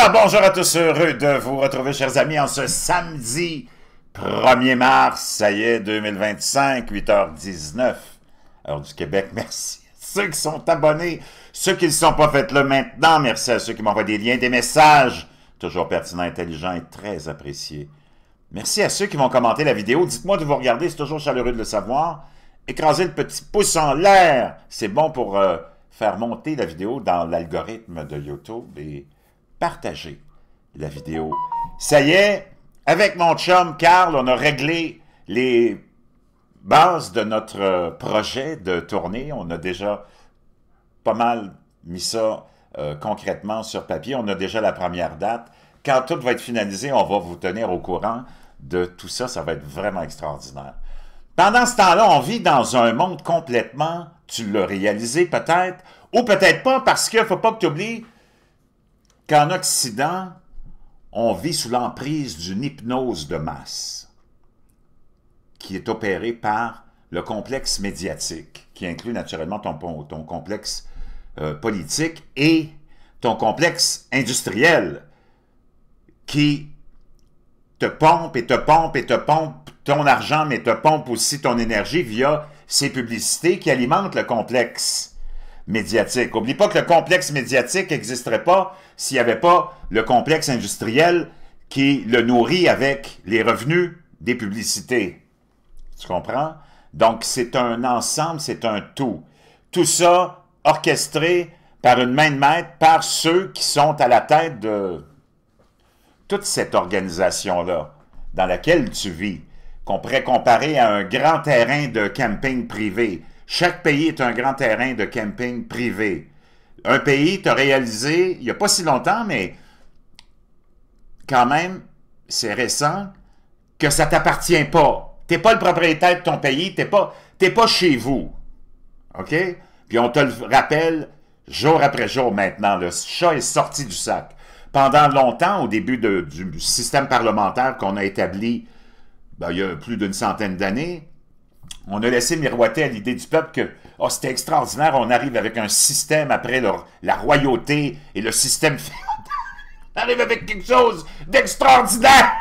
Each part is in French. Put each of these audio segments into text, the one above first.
Alors, bonjour à tous, heureux de vous retrouver, chers amis, en ce samedi 1er mars, ça y est, 2025, 8h19, heure du Québec. Merci à ceux qui sont abonnés, ceux qui ne le sont pas, faites-le maintenant. Merci à ceux qui m'envoient des liens, des messages, toujours pertinents, intelligents et très appréciés. Merci à ceux qui vont commenter la vidéo. Dites-moi de vous regarder, c'est toujours chaleureux de le savoir. Écrasez le petit pouce en l'air, c'est bon pour faire monter la vidéo dans l'algorithme de YouTube et partager la vidéo. Ça y est, avec mon chum Carl, on a réglé les bases de notre projet de tournée. On a déjà pas mal mis ça concrètement sur papier. On a déjà la première date. Quand tout va être finalisé, on va vous tenir au courant de tout ça. Ça va être vraiment extraordinaire. Pendant ce temps-là, on vit dans un monde complètement, tu l'as réalisé peut-être, ou peut-être pas, parce qu'il ne faut pas que tu oublies qu'en Occident, on vit sous l'emprise d'une hypnose de masse qui est opérée par le complexe médiatique, qui inclut naturellement ton complexe politique et ton complexe industriel, qui te pompe et te pompe et te pompe ton argent, mais te pompe aussi ton énergie via ces publicités qui alimentent le complexe médiatique. N'oublie pas que le complexe médiatique n'existerait pas s'il n'y avait pas le complexe industriel qui le nourrit avec les revenus des publicités. Tu comprends? Donc, c'est un ensemble, c'est un tout. Tout ça orchestré par une main de maître, par ceux qui sont à la tête de toute cette organisation-là, dans laquelle tu vis, qu'on pourrait comparer à un grand terrain de camping privé. Chaque pays est un grand terrain de camping privé. Un pays t'a réalisé, il n'y a pas si longtemps, mais quand même, c'est récent, que ça ne t'appartient pas. Tu n'es pas le propriétaire de ton pays, tu n'es pas chez vous. OK? Puis on te le rappelle jour après jour maintenant. Le chat est sorti du sac. Pendant longtemps, au début du système parlementaire qu'on a établi il y a plus d'une centaine d'années, on a laissé miroiter à l'idée du peuple que oh, c'était extraordinaire, on arrive avec un système après la royauté et le système féodal. On arrive avec quelque chose d'extraordinaire!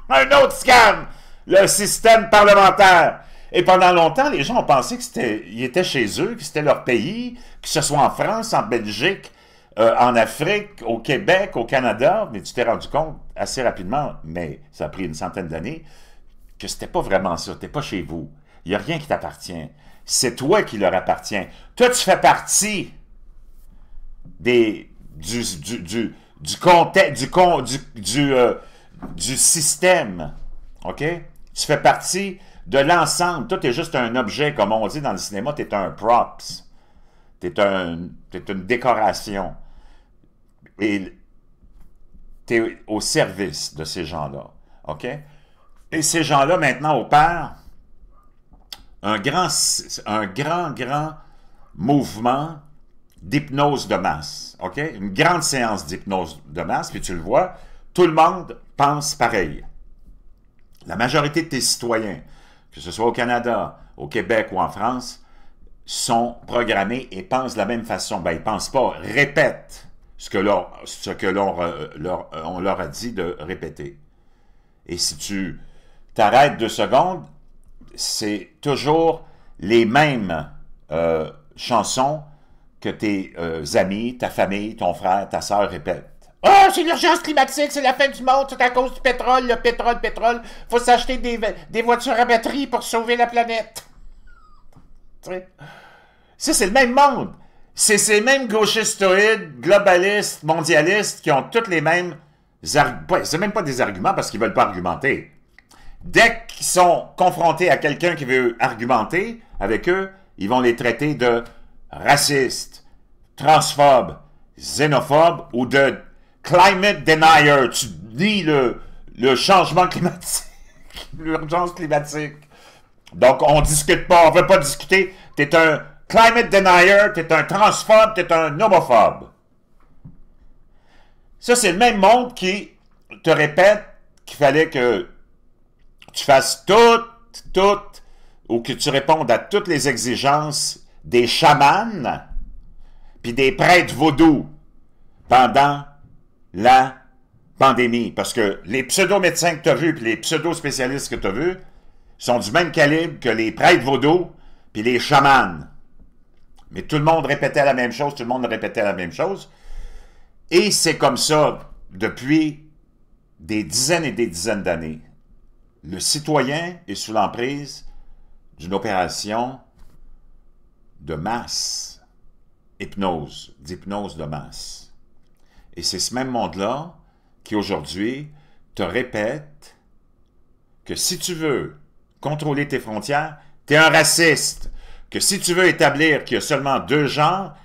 Un autre scam! Le système parlementaire! Et pendant longtemps, les gens ont pensé qu'ils étaient chez eux, que c'était leur pays, que ce soit en France, en Belgique, en Afrique, au Québec, au Canada, mais tu t'es rendu compte assez rapidement, mais ça a pris une centaine d'années, que c'était pas vraiment ça, t'es pas chez vous. Il n'y a rien qui t'appartient. C'est toi qui leur appartient. Toi, tu fais partie du système. OK? Tu fais partie de l'ensemble. Toi, tu es juste un objet, comme on dit dans le cinéma, tu es un props. Tu es une décoration. Et tu es au service de ces gens-là. OK? Et ces gens-là, maintenant, opèrent un grand mouvement d'hypnose de masse. OK? Une grande séance d'hypnose de masse, puis tu le vois, tout le monde pense pareil. La majorité de tes citoyens, que ce soit au Canada, au Québec ou en France, sont programmés et pensent de la même façon. Ben, ils ne pensent pas, répètent ce que on leur a dit de répéter. Et si tu t'arrêtes 2 secondes, c'est toujours les mêmes chansons que tes amis, ta famille, ton frère, ta sœur répètent. « Oh, c'est l'urgence climatique, c'est la fin du monde, c'est à cause du pétrole, le pétrole, faut s'acheter des voitures à batterie pour sauver la planète. » Ça, c'est le même monde. C'est ces mêmes gauchistoïdes, globalistes, mondialistes qui ont toutes les mêmes arguments. C'est même pas des arguments parce qu'ils veulent pas argumenter. Dès qu'ils sont confrontés à quelqu'un qui veut argumenter avec eux, ils vont les traiter de racistes, transphobes, xénophobes ou de climate denier. Tu dis le changement climatique, l'urgence climatique. Donc, on ne discute pas, on ne veut pas discuter. Tu es un climate denier, tu es un transphobe, tu es un homophobe. Ça, c'est le même monde qui te répète qu'il fallait que tu fasses tout, ou que tu répondes à toutes les exigences des chamans puis des prêtres vaudous pendant la pandémie. Parce que les pseudo-médecins que tu as vus puis les pseudo-spécialistes que tu as vus sont du même calibre que les prêtres vaudous puis les chamans. Mais tout le monde répétait la même chose, tout le monde répétait la même chose. Et c'est comme ça depuis des dizaines et des dizaines d'années. Le citoyen est sous l'emprise d'une opération de masse, d'hypnose de masse. Et c'est ce même monde-là qui aujourd'hui te répète que si tu veux contrôler tes frontières, tu es un raciste. Que si tu veux établir qu'il y a seulement deux genres,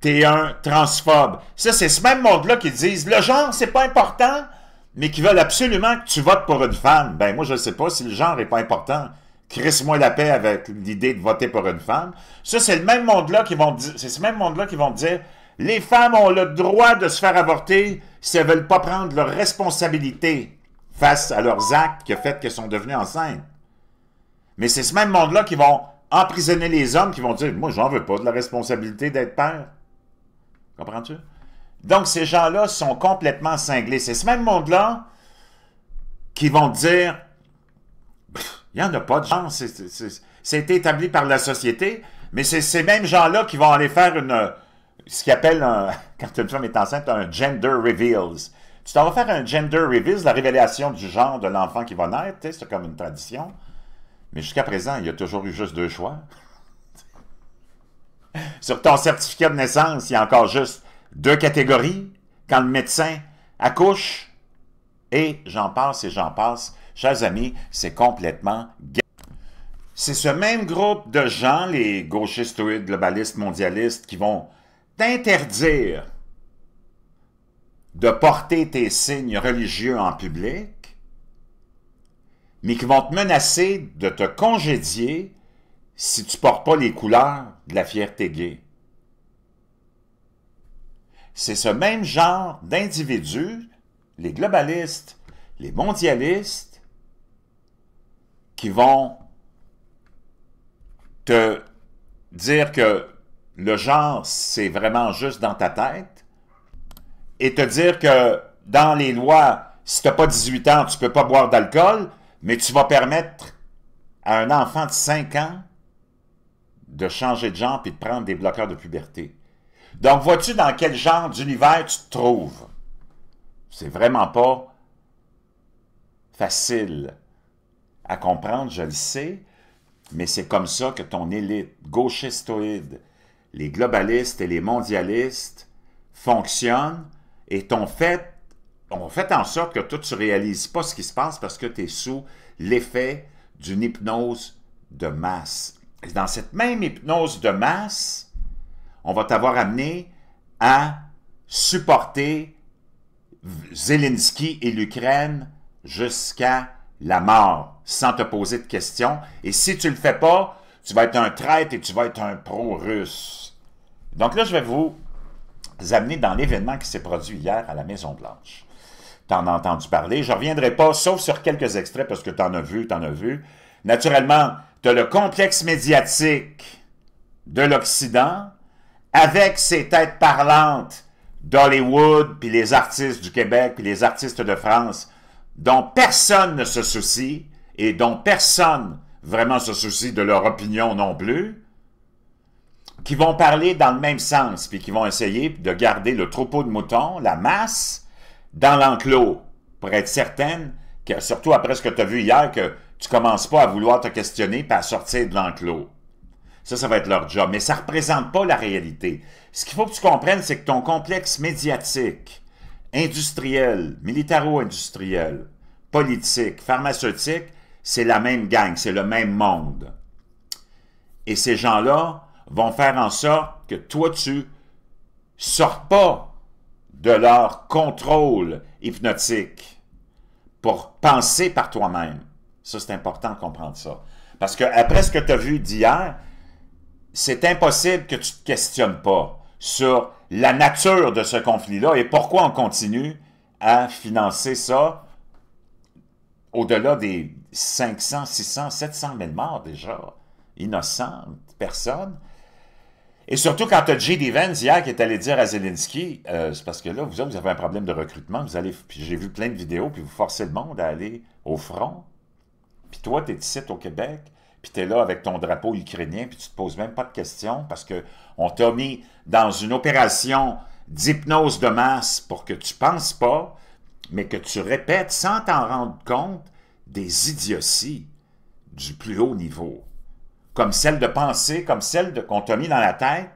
tu es un transphobe. Ça, c'est ce même monde-là qui disent le genre, c'est pas important, mais qui veulent absolument que tu votes pour une femme. Ben moi, je ne sais pas si le genre n'est pas important. Crisse-moi la paix avec l'idée de voter pour une femme. Ça, c'est le même monde-là qui vont dire, c'est ce même monde-là qui vont dire les femmes ont le droit de se faire avorter si elles ne veulent pas prendre leurs responsabilités face à leurs actes qui ont fait qu'elles sont devenues enceintes. Mais c'est ce même monde-là qui vont emprisonner les hommes qui vont dire moi, j'en veux pas de la responsabilité d'être père. Comprends-tu? Donc, ces gens-là sont complètement cinglés. C'est ce même monde-là qui vont dire il n'y en a pas de genre, c'est établi par la société, mais c'est ces mêmes gens-là qui vont aller faire ce qu'ils appellent, quand une femme est enceinte, un gender reveals. Tu t'en vas faire un gender reveals, la révélation du genre de l'enfant qui va naître, c'est comme une tradition. Mais jusqu'à présent, il y a toujours eu juste deux choix. Sur ton certificat de naissance, il y a encore juste deux catégories. Quand le médecin accouche, et j'en passe et j'en passe. Chers amis, c'est complètement gay. C'est ce même groupe de gens, les gauchistoïdes, globalistes, mondialistes, qui vont t'interdire de porter tes signes religieux en public, mais qui vont te menacer de te congédier si tu ne portes pas les couleurs de la fierté gay. C'est ce même genre d'individus, les globalistes, les mondialistes, qui vont te dire que le genre, c'est vraiment juste dans ta tête, et te dire que dans les lois, si tu n'as pas 18 ans, tu ne peux pas boire d'alcool, mais tu vas permettre à un enfant de 5 ans de changer de genre et de prendre des bloqueurs de puberté. Donc, vois-tu dans quel genre d'univers tu te trouves? C'est vraiment pas facile à comprendre, je le sais, mais c'est comme ça que ton élite gauchistoïde, les globalistes et les mondialistes fonctionnent et ont fait en sorte que toi, tu ne réalises pas ce qui se passe parce que tu es sous l'effet d'une hypnose de masse. Et dans cette même hypnose de masse, on va t'avoir amené à supporter Zelensky et l'Ukraine jusqu'à la mort, sans te poser de questions. Et si tu ne le fais pas, tu vas être un traître et tu vas être un pro-russe. Donc là, je vais vous amener dans l'événement qui s'est produit hier à la Maison-Blanche. Tu en as entendu parler. Je ne reviendrai pas, sauf sur quelques extraits, parce que tu en as vu. Naturellement, tu as le complexe médiatique de l'Occident, avec ses têtes parlantes d'Hollywood, puis les artistes du Québec, puis les artistes de France, dont personne ne se soucie, et dont personne vraiment se soucie de leur opinion non plus, qui vont parler dans le même sens, puis qui vont essayer de garder le troupeau de moutons, la masse, dans l'enclos, pour être certaine, que, surtout après ce que tu as vu hier, que tu ne commences pas à vouloir te questionner puis à sortir de l'enclos. Ça va être leur job, mais ça ne représente pas la réalité. Ce qu'il faut que tu comprennes, c'est que ton complexe médiatique, industriel, militaro-industriel, politique, pharmaceutique, c'est la même gang, c'est le même monde. Et ces gens-là vont faire en sorte que toi, tu ne sors pas de leur contrôle hypnotique pour penser par toi-même. Ça, c'est important de comprendre ça. Parce qu'après ce que tu as vu d'hier, c'est impossible que tu ne te questionnes pas sur la nature de ce conflit-là et pourquoi on continue à financer ça au-delà des 500, 600, 700 000 morts déjà, innocentes personnes. Et surtout quand tu as J.D. Vance hier qui est allé dire à Zelensky, c'est parce que là, vous autres, vous avez un problème de recrutement, vous allez, puis j'ai vu plein de vidéos, puis vous forcez le monde à aller au front. Puis toi, tu es ici au Québec, puis tu es là avec ton drapeau ukrainien, puis tu te poses même pas de questions parce que on t'a mis dans une opération d'hypnose de masse pour que tu penses pas, mais que tu répètes sans t'en rendre compte des idioties du plus haut niveau. Comme celle de penser, comme celle qu'on t'a mis dans la tête.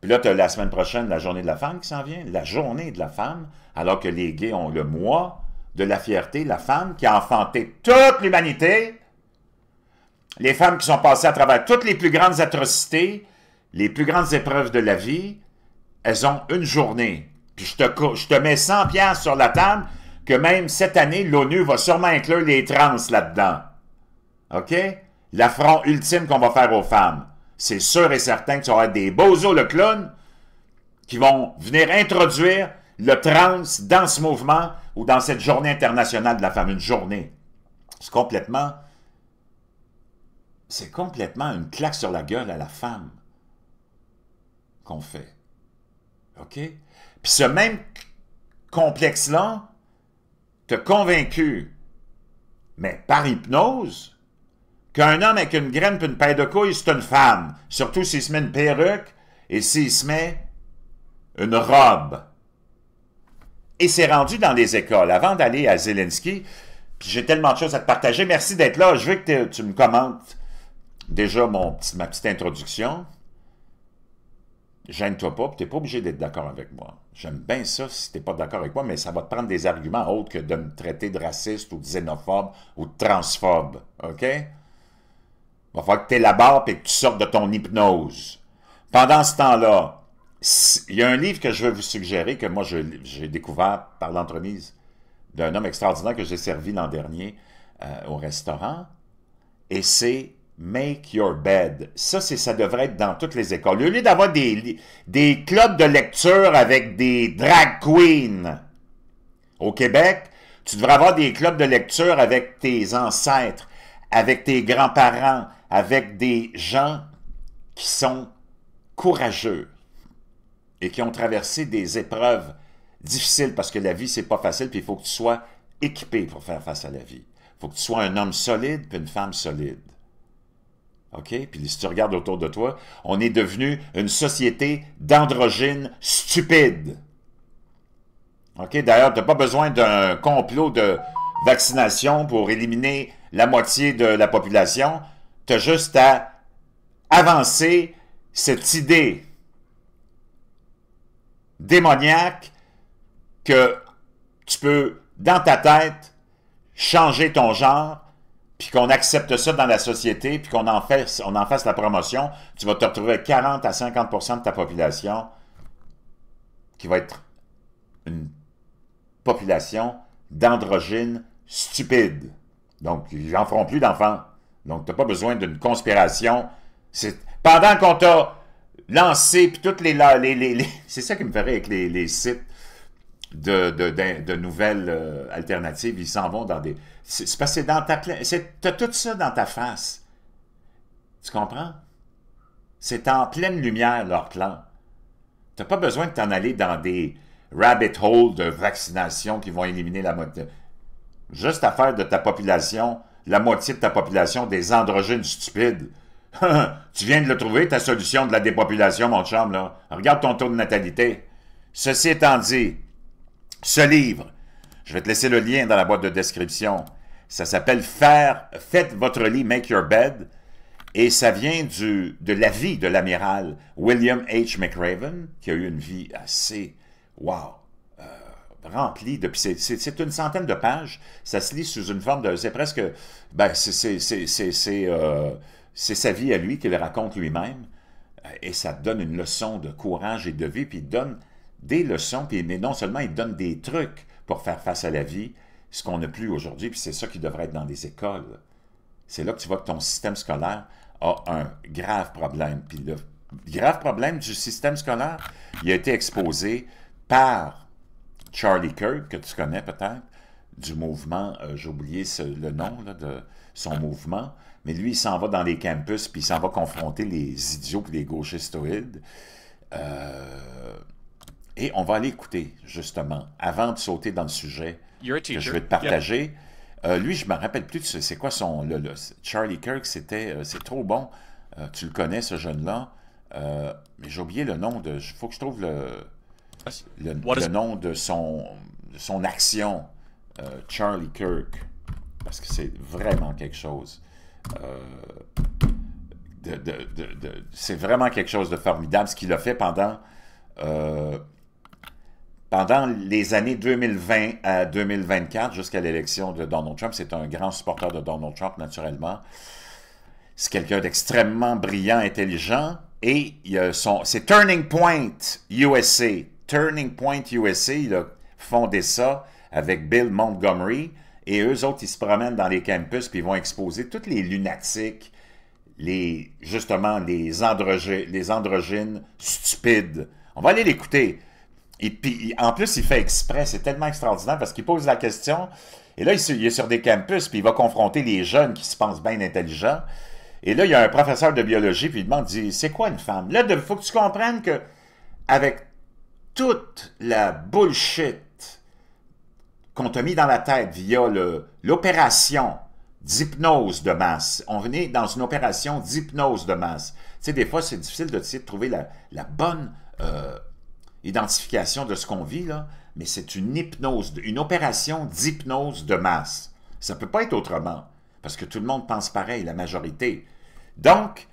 Puis là, tu as la semaine prochaine la journée de la femme qui s'en vient, la journée de la femme, alors que les gays ont le mois de la fierté, la femme qui a enfanté toute l'humanité, les femmes qui sont passées à travers toutes les plus grandes atrocités, les plus grandes épreuves de la vie, elles ont une journée. Puis je te mets 100 piastres sur la table que même cette année, l'ONU va sûrement inclure les trans là-dedans. OK? L'affront ultime qu'on va faire aux femmes. C'est sûr et certain que tu vas avoir des bozos le clown qui vont venir introduire le trans dans ce mouvement ou dans cette journée internationale de la femme. Une journée. C'est complètement une claque sur la gueule à la femme qu'on fait. OK? Puis ce même complexe-là t'a convaincu, mais par hypnose, qu'un homme avec une graine et une paire de couilles, c'est une femme. Surtout s'il se met une perruque et s'il se met une robe. Et c'est rendu dans les écoles. Avant d'aller à Zelensky, puis j'ai tellement de choses à te partager. Merci d'être là. Je veux que tu me commentes déjà ma petite introduction. Gêne-toi pas, puis tu n'es pas obligé d'être d'accord avec moi. J'aime bien ça si tu n'es pas d'accord avec moi, mais ça va te prendre des arguments autres que de me traiter de raciste ou de xénophobe ou de transphobe. OK? Il va falloir que tu élabores et que tu sortes de ton hypnose. Pendant ce temps-là, il y a un livre que je veux vous suggérer, que moi j'ai découvert par l'entremise d'un homme extraordinaire que j'ai servi l'an dernier au restaurant, et c'est Make Your Bed. Ça devrait être dans toutes les écoles. Au lieu d'avoir des clubs de lecture avec des drag queens au Québec, tu devrais avoir des clubs de lecture avec tes ancêtres, avec tes grands-parents, avec des gens qui sont courageux et qui ont traversé des épreuves difficiles parce que la vie, c'est pas facile, puis il faut que tu sois équipé pour faire face à la vie. Il faut que tu sois un homme solide puis une femme solide. OK? Puis si tu regardes autour de toi, on est devenu une société d'androgynes stupides. OK? D'ailleurs, tu n'as pas besoin d'un complot de vaccination pour éliminer la moitié de la population. Tu as juste à avancer cette idée démoniaque que tu peux, dans ta tête, changer ton genre, puis qu'on accepte ça dans la société, puis qu'on en fasse la promotion. Tu vas te retrouver avec 40 à 50% de ta population qui va être une population d'androgynes stupides. Donc, ils n'en feront plus d'enfants. Donc, tu n'as pas besoin d'une conspiration. Pendant qu'on t'a lancé, puis toutes les c'est ça qui me ferait avec les sites de nouvelles alternatives, ils s'en vont dans des... C'est parce que c'est dans ta... T'as tout ça dans ta face. Tu comprends? C'est en pleine lumière, leur plan. Tu n'as pas besoin de t'en aller dans des rabbit holes de vaccination qui vont éliminer la moitié. Juste à faire de ta population, la moitié de ta population, des androgynes stupides. Tu viens de le trouver, ta solution de la dépopulation, mon chum, là. Regarde ton taux de natalité. Ceci étant dit, ce livre, je vais te laisser le lien dans la boîte de description. Ça s'appelle « Faites votre lit, make your bed ». Et ça vient de la vie de l'amiral William H. McRaven, qui a eu une vie assez, remplie. C'est une centaine de pages. Ça se lit sous une forme de... C'est presque... Ben, c'est sa vie à lui qu'il raconte lui-même. Et ça te donne une leçon de courage et de vie. Puis il donne des leçons, mais non seulement il donne des trucs pour faire face à la vie, ce qu'on n'a plus aujourd'hui, puis c'est ça qui devrait être dans les écoles. C'est là que tu vois que ton système scolaire a un grave problème. Puis le grave problème du système scolaire, il a été exposé par Charlie Kirk, que tu connais peut-être, du mouvement, j'ai oublié le nom là, de son mouvement, mais lui, il s'en va dans les campus, puis il s'en va confronter les idiots et les gauchistoïdes. Et on va aller écouter, justement, avant de sauter dans le sujet que je vais te partager. Lui, je ne me rappelle plus, c'est quoi son... Charlie Kirk, c'est trop bon. Tu le connais, ce jeune-là. Mais j'ai oublié le nom de... Il faut que je trouve le nom de son action, Charlie Kirk. Parce que c'est vraiment quelque chose. C'est vraiment quelque chose de formidable, ce qu'il a fait pendant les années 2020 à 2024, jusqu'à l'élection de Donald Trump. C'est un grand supporter de Donald Trump, naturellement. C'est quelqu'un d'extrêmement brillant, intelligent, et c'est Turning Point USA. Turning Point USA, il a fondé ça avec Bill Montgomery, et eux autres, ils se promènent dans les campus, puis ils vont exposer tous les lunatiques, justement, les androgynes stupides. On va aller l'écouter. Et puis, en plus, il fait exprès, c'est tellement extraordinaire, parce qu'il pose la question, et là, il est sur des campus, puis il va confronter les jeunes qui se pensent bien intelligents. Et là, il y a un professeur de biologie, puis il demande, c'est quoi une femme? Là, il faut que tu comprennes que, avec toute la bullshit qu'on t'a mis dans la tête via l'opération d'hypnose de masse, on venait dans une opération d'hypnose de masse. Tu sais, des fois, c'est difficile de trouver la bonne identification de ce qu'on vit, là, mais c'est une hypnose, une opération d'hypnose de masse. Ça ne peut pas être autrement, parce que tout le monde pense pareil, la majorité. Donc,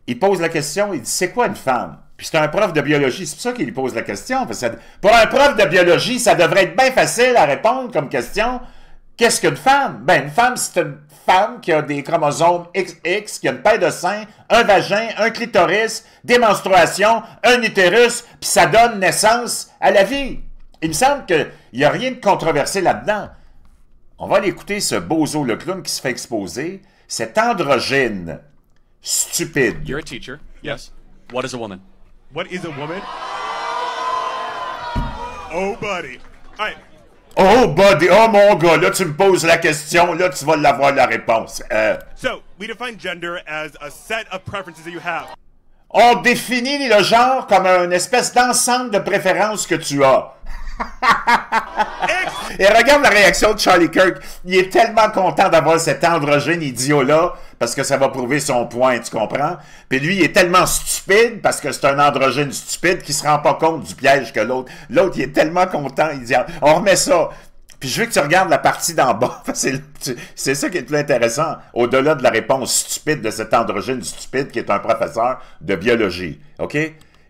il pose la question, il dit, c'est quoi une femme? Puis c'est un prof de biologie, c'est pour ça qu'il lui pose la question. Parce que pour un prof de biologie, ça devrait être bien facile à répondre comme question. Qu'est-ce qu'une femme? Ben, une femme, c'est une femme qui a des chromosomes XX, qui a une paire de seins, un vagin, un clitoris, des menstruations, un utérus, puis ça donne naissance à la vie. Il me semble qu'il n'y a rien de controversé là-dedans. On va aller écouter ce bozo le clown qui se fait exposer, cet androgyne stupide. You're a teacher, yes. What is a woman? What is a woman? Oh, buddy. All right. Oh, buddy, oh mon gars, là tu me poses la question, là tu vas l'avoir la réponse. So, we define gender as a set of preferences that you have. On définit le genre comme une espèce d'ensemble de préférences que tu as. Et regarde la réaction de Charlie Kirk. Il est tellement content d'avoir cet androgyne idiot-là, parce que ça va prouver son point, tu comprends? Puis lui, il est tellement stupide, parce que c'est un androgyne stupide, qu'il se rend pas compte du piège que l'autre. L'autre, il est tellement content, il dit, on remet ça. Puis je veux que tu regardes la partie d'en bas. C'est ça qui est le plus intéressant, au-delà de la réponse stupide de cet androgyne stupide qui est un professeur de biologie. OK?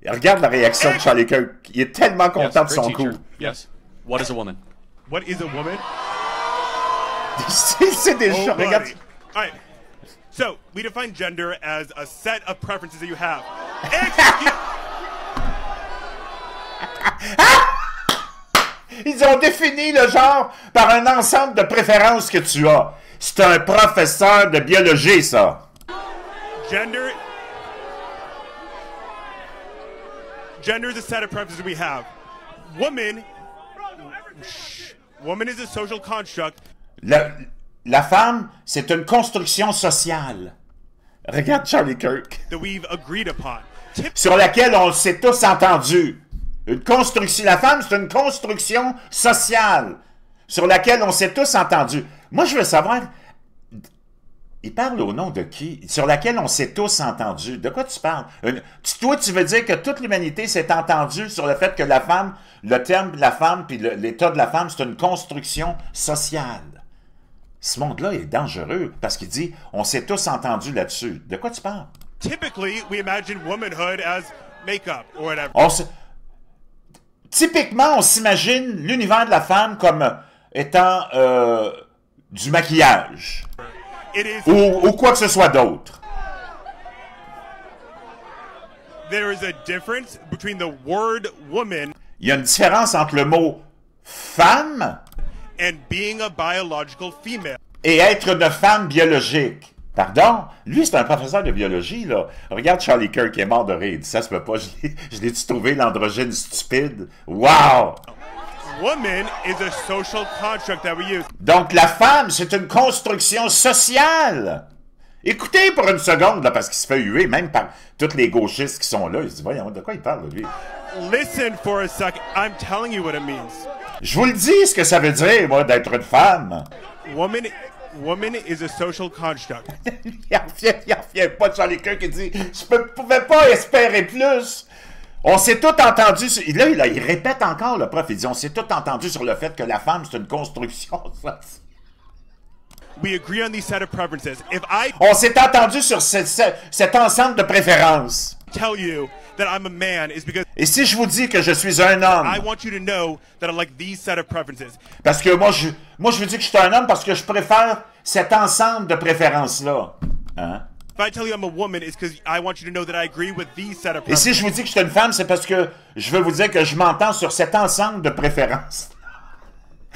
Regarde la réaction de Charlie Kirk. Il est tellement content de son coup. Yes. What is a woman? What is a woman? C'est déjà... Oh, regarde. All right. So, we define gender as a set of preferences that you have. Ils ont défini le genre par un ensemble de préférences que tu as. C'est un professeur de biologie, ça. Gender is a set of preferences we have. Woman is a social construct. La femme, c'est une construction sociale. Regarde Charlie Kirk. That we've agreed upon. Sur laquelle on s'est tous entendus. Une construction. La femme, c'est une construction sociale sur laquelle on s'est tous entendus. Moi, je veux savoir, il parle au nom de qui? Sur laquelle on s'est tous entendus. De quoi tu parles? Toi, tu veux dire que toute l'humanité s'est entendue sur le fait que la femme, le terme de la femme puis l'état de la femme, c'est une construction sociale. Ce monde-là est dangereux parce qu'il dit, on s'est tous entendus là-dessus. De quoi tu parles? Typically, we imagine womanhood as makeup or whatever. Typiquement, on s'imagine l'univers de la femme comme étant du maquillage. Ou quoi que ce soit d'autre. There is a difference between the word woman. Il y a une différence entre le mot femme and being a biological female. Et être une femme biologique. Pardon? Lui, c'est un professeur de biologie, là. Regarde Charlie Kirk qui est mort de rire. Il dit, ça se peut pas. Je l'ai-tu trouvé, l'androgyne stupide? Wow! Woman is a social construct that we use. Donc, la femme, c'est une construction sociale. Écoutez pour une seconde, là, parce qu'il se fait huer, même par tous les gauchistes qui sont là. Il se dit, voyons, de quoi il parle, lui? Listen for a second. I'm telling you what it means. Je vous le dis, ce que ça veut dire, moi, d'être une femme. Woman is a social construct. Il en revient pas de Charlie Kirk qui dit, je ne pouvais pas espérer plus. On s'est tout entendu, là, il répète encore, le prof, il dit, on s'est tout entendu sur le fait que la femme, c'est une construction. We agree on these set of preferences. If I On s'est entendu sur cet ensemble de préférences. tell you that I'm a man, is because Et si je vous dis que je suis un homme, I want you to know that I like these set of preferences. parce que moi je vous dis que je suis un homme parce que je préfère cet ensemble de préférences-là. Hein? If I tell you I'm a woman, it's because I want you to know that I agree with these set of Et preferences. si je vous dis que je suis une femme, c'est parce que je veux vous dire que je m'entends sur cet ensemble de préférences.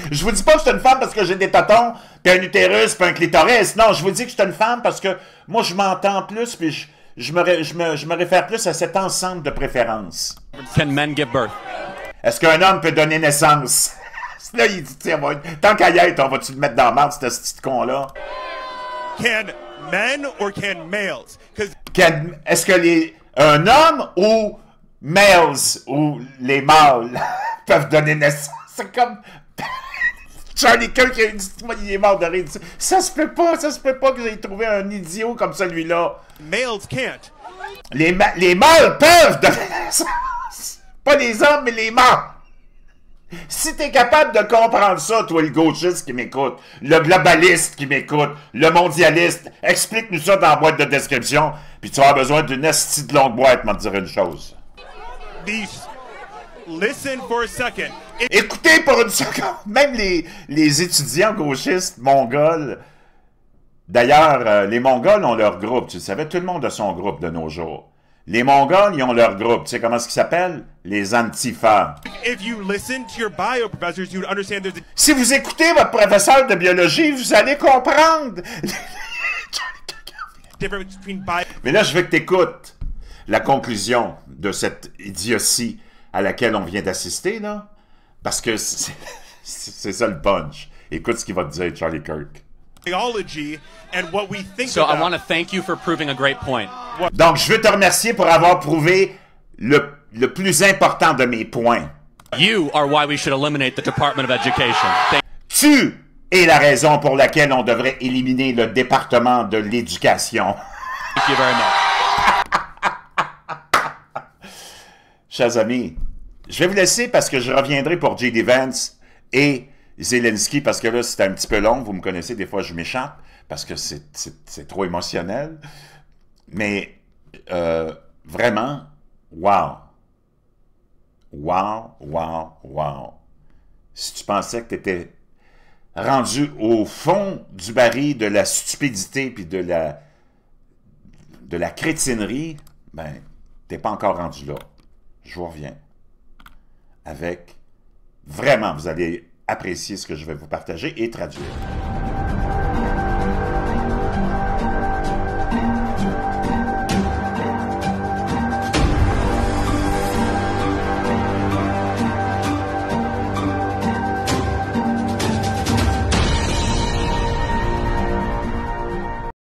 Je vous dis pas que je suis une femme parce que j'ai des totons, puis un utérus, puis un clitoris. Non, je vous dis que je suis une femme parce que moi, je m'entends plus, puis je me réfère plus à cet ensemble de préférences. Can men give birth? Est-ce qu'un homme peut donner naissance? Là, il dit, tiens, tant qu'à y être, on va-tu le mettre dans la marde, ce petit con-là? Can men or can males? Because Est-ce que un homme ou males, ou les mâles, peuvent donner naissance? C'est comme... Charlie Kirk, il est mort de rire. Ça se peut pas que j'ai trouvé un idiot comme celui-là. males can't. Les mâles peuvent donner naissance. Pas les hommes, mais les mâles. Si t'es capable de comprendre ça, toi, le gauchiste qui m'écoute, le globaliste qui m'écoute, le mondialiste, explique-nous ça dans la boîte de description, puis tu auras besoin d'une esti de longue boîte, m'en dire une chose. Listen for a second. Écoutez pour une seconde, même les étudiants gauchistes mongols, d'ailleurs, les mongols ont leur groupe, tu le savais, tout le monde a son groupe de nos jours. Les mongols, ils ont leur groupe, tu sais comment ça s'appelle? Les Antifa. If you listen to your bio professors, you would understand there's a Si vous écoutez votre professeur de biologie, vous allez comprendre. difference between bio. Mais là, je veux que tu écoutes la conclusion de cette idiotie à laquelle on vient d'assister, là. Parce que c'est ça le punch. Écoute ce qu'il va te dire, Charlie Kirk. Biology and what we think So I about. want to thank you for proving a great point. Donc, je veux te remercier pour avoir prouvé le plus important de mes points. You are why we should eliminate the Department of Education. Tu es la raison pour laquelle on devrait éliminer le département de l'éducation. Thank you very much. Chers amis, je vais vous laisser parce que je reviendrai pour J.D. Vance et Zelensky, parce que là, c'est un petit peu long. Vous me connaissez, des fois, je m'échappe parce que c'est trop émotionnel. Mais vraiment, wow. Wow, wow, wow. Si tu pensais que tu étais rendu au fond du baril de la stupidité puis de la crétinerie, ben, t'es pas encore rendu là. Je vous reviens avec... Vraiment, vous allez apprécier ce que je vais vous partager et traduire.